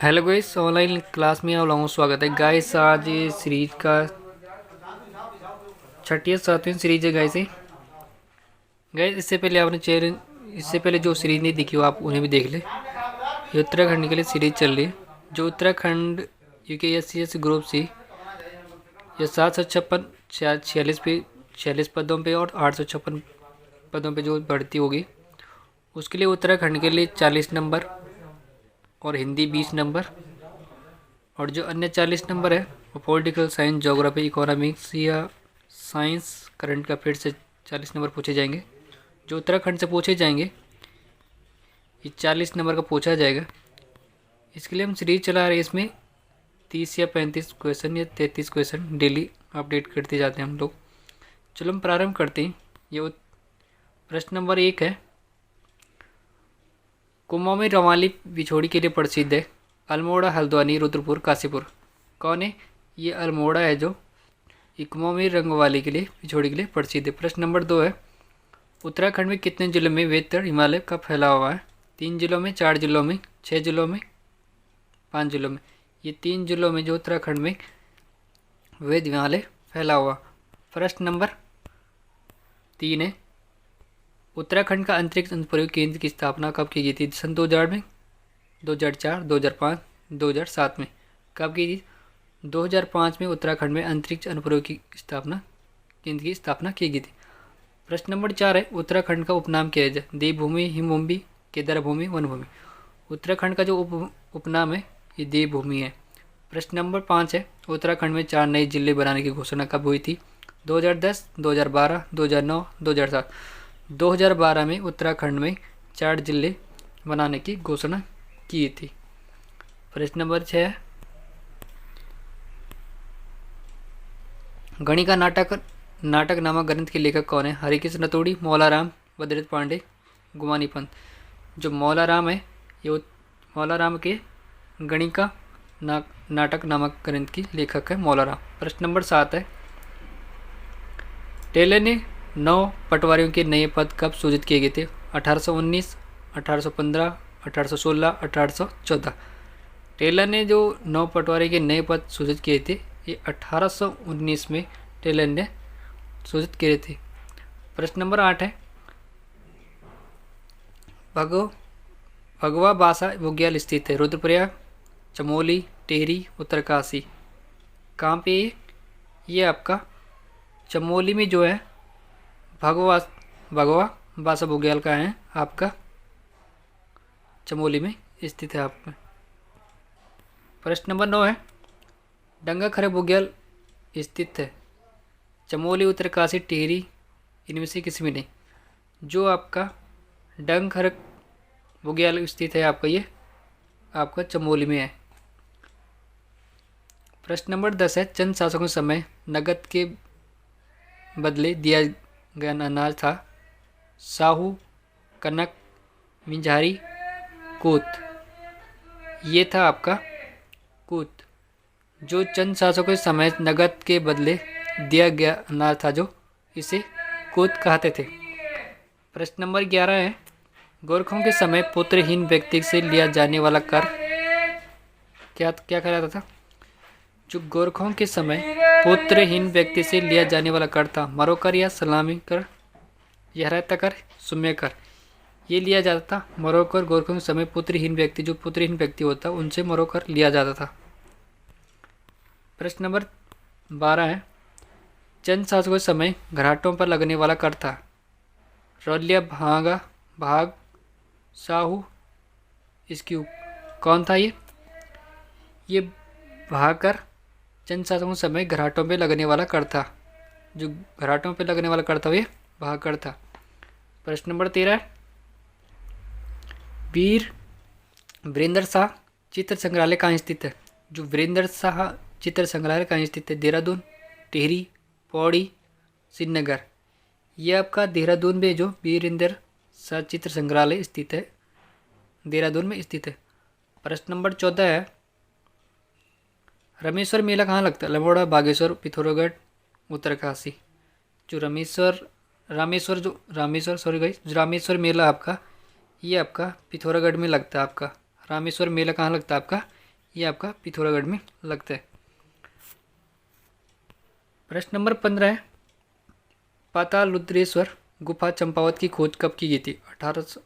Hello guys, online class में आप लोगों को स्वागत है गाइस। आज ये सीरीज का छठी या सातवीं सीरीज है गाइस। गाइस इससे पहले जो सीरीज नहीं देखी हो आप उन्हें भी देख ले। ये उत्तराखंड के लिए सीरीज चल रही है। जो उत्तराखंड UKSCS ग्रुप सी ये 756 46 पदों पे और 856 पदों पे जो भर्ती होगी उसके लिए उत्तराखंड के लिए 40 नंबर और हिंदी 20 नंबर, और जो अन्य 40 नंबर है वो पॉलिटिकल साइंस, ज्योग्राफी, इकोनॉमिक्स या साइंस करंट का फिर से 40 नंबर पूछे जाएंगे। जो उत्तराखंड से पूछे जाएंगे ये 40 नंबर का पूछा जाएगा। इसके लिए हम सीरीज चला रहे हैं। इसमें 30 या 35 क्वेश्चन या 33 क्वेश्चन डेली अपडेट करते जाते हैं हम लोग। चलो हम प्रारंभ करते हैं। ये प्रश्न नंबर 1 है। कुमाऊं में रवाली बिछोड़ी के लिए प्रसिद्ध है। अल्मोड़ा, हल्द्वानी, रुद्रपुर, काशीपुर। कौन है? ये अल्मोड़ा है जो कुमाऊं में रंगवाली के लिए बिछोड़ी के लिए प्रसिद्ध है। प्रश्न नंबर 2 है। उत्तराखंड में कितने जिलों में वेतड़ हिमालय का फैला हुआ है? 3 जिलों में, 4 जिलों में, 6 जिलों में, 5 जिलों में। ये 3 जिलों में जो उत्तराखंड में वेद हिमालय फैला हुआ। प्रश्न नंबर 3 है। उत्तराखंड का अंतरिक्ष अनुप्रयोग केंद्र की स्थापना कब की गई थी? सन 2000 में, 2004, 2005, 2007 में। कब की थी? 2005 में उत्तराखंड में अंतरिक्ष अनुप्रयोग की स्थापना केंद्र की स्थापना की गई थी। प्रश्न नंबर 4 है। उत्तराखंड का उपनाम क्या है? देवभूमि, हिमभूमि, केदारभूमि, वनभूमि। उत्तराखंड का जो उपनाम है ये देवभूमि है। प्रश्न नंबर 5 है। उत्तराखंड में 4 नए जिले बनाने की घोषणा कब हुई थी? 2010, 2012, 2009, 2007। 2012 में उत्तराखंड में 4 जिले बनाने की घोषणा की थी। प्रश्न नंबर 6 है। गणिका नाटक नामक ग्रंथ के लेखक कौन है? हरिकृष्ण रतूड़ी, मौलाराम, भद्रत पांडे, गुमानी पंत। जो मौलाराम है ये मौलाराम के गणिका नाटक नामक ग्रंथ की लेखक है मौलाराम। प्रश्न नंबर 7 है। टेलर ने 9 पटवारियों के नए पद कब सृजित किए गए थे? 1819, 1815, 1816, 1814। टेलर ने जो 9 पटवारी के नए पद सृजित किए थे ये 1819 में टेलर ने सृजित किए थे। प्रश्न नंबर 8 है। भगवा भाषा बुग्याल स्थित है? रुद्रप्रयाग, चमोली, टिहरी, उत्तरकाशी। कहाँ पे ये आपका चमोली में जो है भगवा भाषा बुग्याल का है आपका चमोली में स्थित है आपका। प्रश्न नंबर 9 है। डंगा खरक बुग्याल स्थित है चमोली, उत्तरकाशी, टिहरी, इनमें से किसी में नहीं। जो आपका डंग खरक बुग्याल स्थित है आपका ये आपका चमोली में है। प्रश्न नंबर 10 है। चंद शासकों के समय नगद के बदले दिया गया अनाज था? साहू, कनक, मिंझारी, कूत। ये था आपका कूत। जो चंद शासकों के समय नगद के बदले दिया गया अनाज था जो इसे कूत कहते थे। प्रश्न नंबर 11 है। गोरखों के समय पुत्रहीन व्यक्ति से लिया जाने वाला कर क्या कहलाता था? जो गोरखों के समय पुत्रहीन व्यक्ति से लिया जाने वाला कर था मरोकर या सलामी कर, यहराता कर, सुम्य कर। ये लिया जाता था मरोकर। गोरखों के समय पुत्रहीन व्यक्ति होता उनसे मरोकर लिया जाता था। प्रश्न नंबर 12 है। चंद शासकों के समय घराटों पर लगने वाला कर था? रौल्या, भाग, साहू, इसकी कौन था ये भाकर चंद शासकों के समय घराटों पे लगने वाला कर था। जो घराटों पे लगने वाला कर था ये भाकर था। प्रश्न नंबर 13 है। वीरेंद्र शाह चित्र संग्रहालय कहाँ स्थित है? जो वीरेंद्र शाह चित्र संग्रहालय कहाँ स्थित है? देहरादून, टिहरी, पौड़ी, श्रीनगर। ये आपका देहरादून में जो वीरेंद्र शाह चित्र संग्रहालय स्थित है देहरादून में स्थित है। प्रश्न नंबर 14 है। रामेश्वर मेला कहाँ लगता है? अल्मोड़ा, बागेश्वर, पिथौरागढ़, उत्तरकाशी। जो रामेश्वर मेला आपका ये आपका पिथौरागढ़ में लगता है। आपका रामेश्वर मेला कहाँ लगता है? आपका ये आपका पिथौरागढ़ में लगता है। प्रश्न नंबर 15 है, पाताल रुद्रेश्वर गुफा चंपावत की खोज कब की गई थी?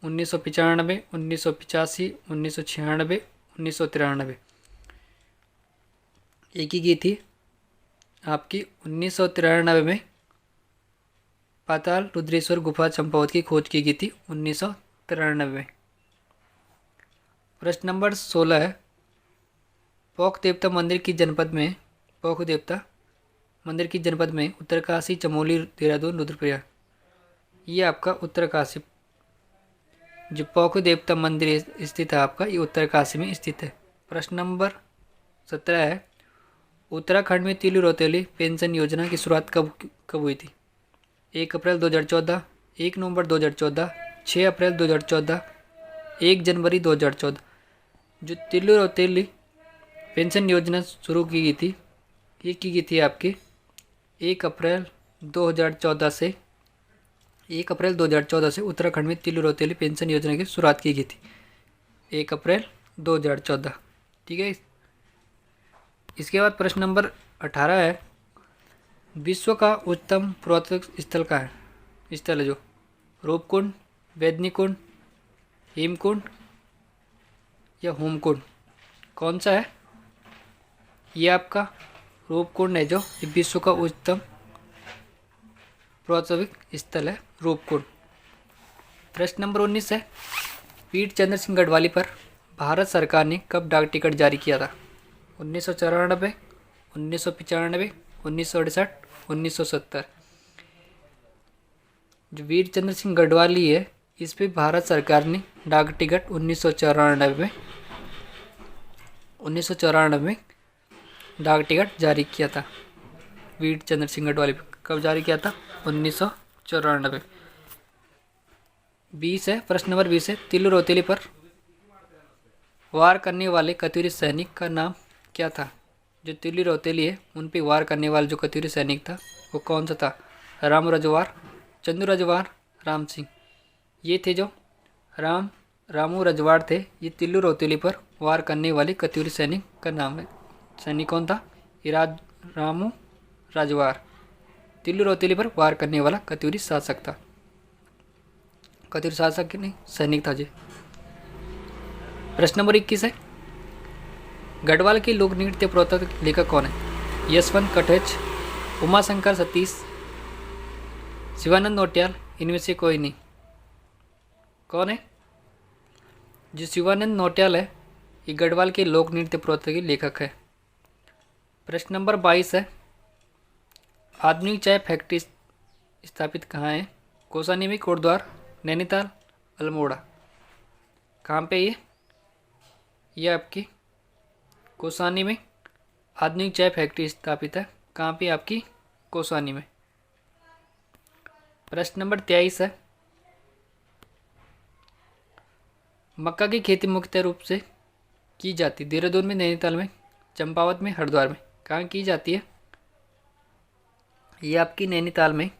1995, 1985, 1996, 1993। ये की गई थी आपकी 1993 में। पाताल रुद्रेश्वर गुफा चंपावत की खोज की गई थी 1993 में। प्रश्न नंबर 16 है, पोख देवता मंदिर की जनपद में, पोख देवता मंदिर की जनपद में उत्तरकाशी, चमोली, देहरादून, रुद्रप्रयाग। ये आपका उत्तरकाशी, जो पोख देवता मंदिर स्थित है आपका, ये उत्तरकाशी में स्थित है। प्रश्न नंबर 17 है, उत्तराखंड में तिलु रौतेली पेंशन योजना की शुरुआत कब हुई थी? 1 अप्रैल 2014, 1 नवंबर 2014, 6 अप्रैल 2014, 1 जनवरी 2014। जो तिलु रौतेली पेंशन योजना शुरू की गई थी, ये की गई थी आपकी 1 अप्रैल 2014 से, 1 अप्रैल 2014 से उत्तराखंड में तिलु रौतेली पेंशन योजना की शुरुआत की गई थी 1 अप्रैल 2014। ठीक है। इसके बाद प्रश्न नंबर 18 है, विश्व का उच्चतम पुरातत्व स्थल का है स्थल है जो रूपकुंड, वेदनीकुंड, हेमकुंड या होमकुंड, कौन सा है? ये आपका रूपकुंड है, जो विश्व का उच्चतम पुरातत्व स्थल है रूपकुंड। प्रश्न नंबर 19 है, वीर चंद्र सिंह गढ़वाली पर भारत सरकार ने कब डाक टिकट जारी किया था? 1994, 1995, 1968, 1970। जो वीर चंद्र सिंह गढ़वाली है, इस पे भारत सरकार ने डाक टिकट 1994 में डाक टिकट जारी किया था। वीर चंद्र सिंह गढ़वाली पे कब जारी किया था? 1994। 20 है, प्रश्न नंबर 20 है, तिलु रौतेली पर वार करने वाले कत्यूरी सैनिक का नाम क्या था? जो तिलु रौतेली है, उन पे वार करने वाला जो कत्यूरी सैनिक था, वो कौन सा था? रामू रजवार, चंदू रजवार, राम सिंह। ये थे जो रामू रजवाड़ थे, ये तिलु रौतेली पर वार करने वाले कत्यूरी सैनिक का नाम है। सैनिक कौन था? ये रामू रजवाड़, तिलु रौतेली पर वार करने वाला कत्यूरी शासक था। कत्यूरी शासक की नहीं, सैनिक था जी। प्रश्न नंबर 21 है, गढ़वाल के लोक नृत्य पुरातत्व लेखक कौन है? यशवंत कटच, उमाशंकर सतीश, शिवानंद नौटियाल, इनमें से कोई नहीं। कौन है? जो शिवानंद नौटियाल है, ये गढ़वाल के लोक नृत्य पुरातत्व के लेखक है। प्रश्न नंबर 22 है, आधुनिक चाय फैक्ट्री स्थापित कहाँ है? कौसानी में, कोटद्वार, नैनीताल, अल्मोड़ा। कहाँ पे ये आपकी कौसानी में आधुनिक चाय फैक्ट्री स्थापित है। कहाँ पे? आपकी कौसानी में। प्रश्न नंबर 23 है, मक्का की खेती मुख्य रूप से की जाती है देहरादून में, नैनीताल में, चंपावत में, हरिद्वार में। कहाँ की जाती है? ये आपकी नैनीताल में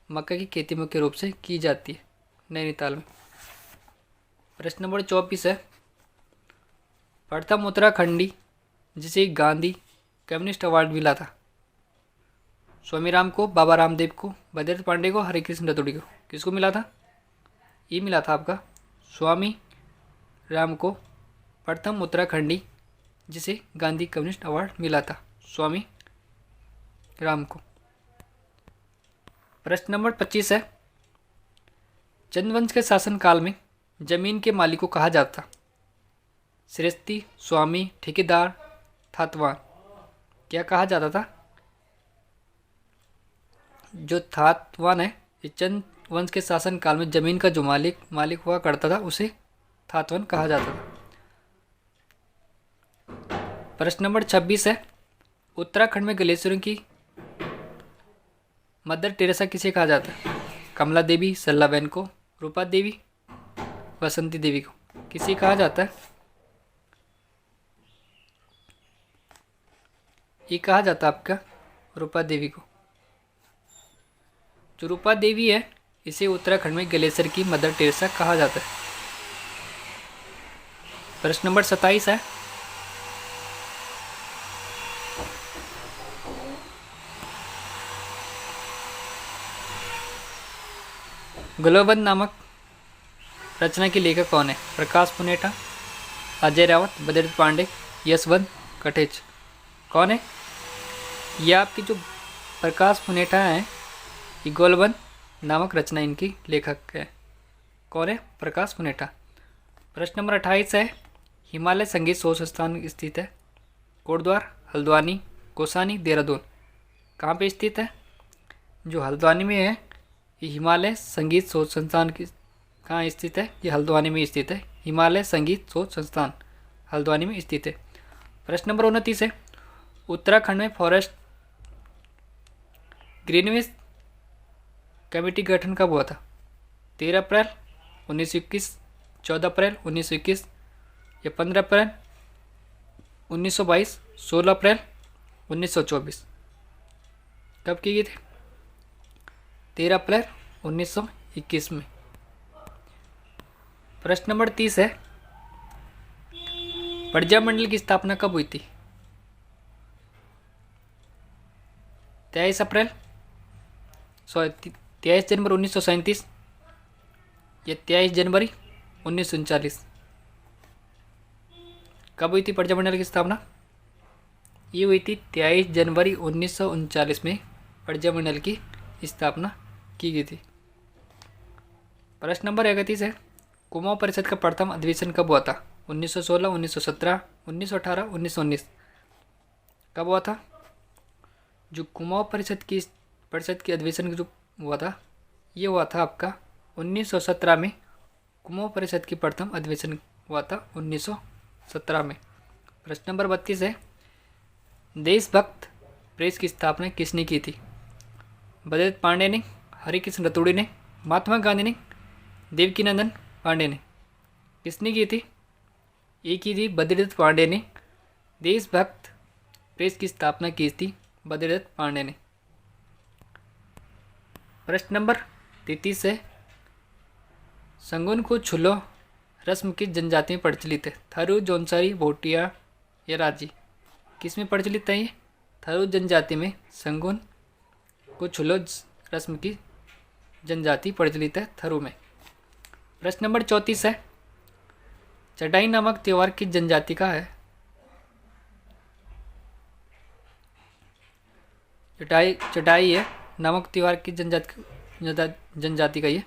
मक्का की खेती मुख्य रूप से की जाती है, नैनीताल में। प्रश्न नंबर 24 है, प्रथम उत्तराखंडी जिसे गांधी कम्युनिस्ट अवार्ड मिला था? स्वामीराम को, बाबा रामदेव को, भद्रत पांडे को, हरिकृष्ण रतोड़ी को। किसको मिला था? ये मिला था आपका स्वामी राम को, प्रथम उत्तराखंडी जिसे गांधी कम्युनिस्ट अवार्ड मिला था, स्वामी राम को। प्रश्न नंबर 25 है, चंद्रवंश के शासनकाल में जमीन के मालिक को कहा जाता? श्रेष्ठी, स्वामी, ठेकेदार, थातवान। क्या कहा जाता था? जो थातवान है, ये चंद्रवंश के शासनकाल में जमीन का जो मालिक हुआ करता था, उसे थातवान कहा जाता था। प्रश्न नंबर 26 है, उत्तराखंड में ग्लेशियरों की मदर टेरेसा किसे कहा जाता है? कमला देवी, सल्लाबेन को, रूपा देवी, बसंती देवी को। किसे कहा जाता है? ये कहा जाता है आपका रूपा देवी को। जो रूपा देवी है, इसे उत्तराखंड में ग्लेशियर की मदर टेरेसा कहा जाता है। प्रश्न नंबर 27 है, गुलबंद नामक रचना के लेखक कौन है? प्रकाश पुनेटा, अजय रावत, बद्रीनाथ पांडे, यशवंत कटेच। कौन है? ये आपकी जो प्रकाश पुनेटा है, ये गोलबंद नामक रचना इनकी लेखक है। कौन है? प्रकाश पुनेटा। प्रश्न नंबर 28 है, हिमालय संगीत शोध संस्थान स्थित है? कोटद्वार, हल्द्वानी, कौसानी, देहरादून। कहाँ पे स्थित है? जो हल्द्वानी में है, ये हिमालय संगीत शोध संस्थान की कहाँ स्थित है? ये हल्द्वानी में स्थित है। हिमालय संगीत शोध संस्थान हल्द्वानी में स्थित है। प्रश्न नंबर 29 है, उत्तराखंड में फॉरेस्ट ग्रीनवेस कमेटी गठन कब हुआ था? 13 अप्रैल 1921, 14 अप्रैल 1921 या 15 अप्रैल 1922, 16 अप्रैल 1924। कब की गई थी? 13 अप्रैल 1921 में। प्रश्न नंबर 30 है, प्रजामंडल की स्थापना कब हुई थी? 23 जनवरी 1937 या 23 जनवरी 1939। कब हुई थी प्रजामंडल की स्थापना? ये हुई थी 23 जनवरी 1939 में प्रजामंडल की स्थापना की गई थी। प्रश्न नंबर 31 है, कुमाऊं परिषद का प्रथम अधिवेशन कब हुआ था? 1916, 1917, 1918, 1919। कब हुआ था? जो कुमाऊं परिषद की अधिवेशन जो हुआ था, ये हुआ था आपका 1917 में। कुमाऊं परिषद की प्रथम अधिवेशन हुआ था 1917 में। प्रश्न नंबर 32 है, देशभक्त प्रेस की स्थापना किसने की थी? बद्रीनाथ पांडे ने, हरिकृष्ण रतूड़ी ने, महात्मा गांधी ने, देवकीनंदन पांडे ने। किसने की थी? एक ही थी बद्रीनाथ पांडे ने। देशभक्त प्रेस की स्थापना की थी बद्रीनाथ पांडे ने। प्रश्न नंबर 33 है, संगुन को छुलो रस्म किस जनजाति में प्रचलित है? थारू, जौनसारी, भोटिया या राजी। किस में प्रचलित है ये? थारू जनजाति में संगुन को छुलो रस्म की जनजाति प्रचलित है थारू में। प्रश्न नंबर 34 है, चटाई नामक त्योहार किस जनजाति का है? चटाई है नामक त्योहार किस जनजाति का ये?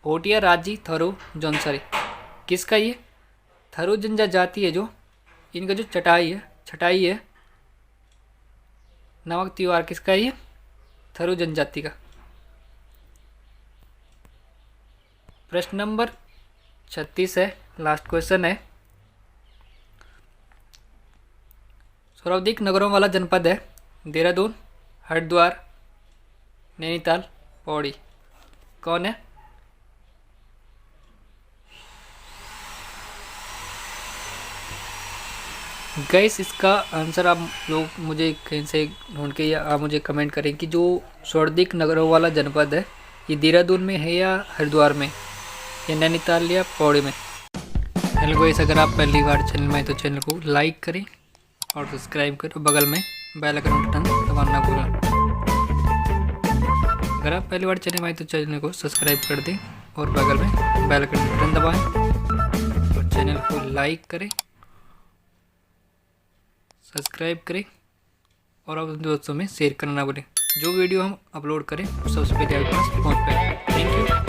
भोटिया, राजी, थारू, जौनसारी। किसका ये? थारू जनजाति है जो इनका जो छटाई है नामक त्योहार किसका है ये? थारू जनजाति का। प्रश्न नंबर 36 है, लास्ट क्वेश्चन है, सर्वाधिक नगरों वाला जनपद है? देहरादून, हरिद्वार, नैनीताल, पौड़ी। कौन है? गैस इसका आंसर आप लोग मुझे कहीं से ढूंढ के या आप मुझे कमेंट करें कि जो सर्वाधिक नगरों वाला जनपद है, ये देहरादून में है या हरिद्वार में या नैनीताल या पौड़ी में। चैनल को अगर आप पहली बार चैनल में तो चैनल को लाइक करें और सब्सक्राइब करें, बगल में बेल आइकन बटन दबाना ना भूलें। अगर आप पहली बार चैनल में आए तो चैनल को सब्सक्राइब कर दें और बगल में बेल आइकन बटन दबाएं और चैनल को लाइक करें, सब्सक्राइब करें और अपने दोस्तों में शेयर करना ना भूलें। जो वीडियो हम अपलोड करें सबसे पहले आपके पास पहुँच पाए। Thank you.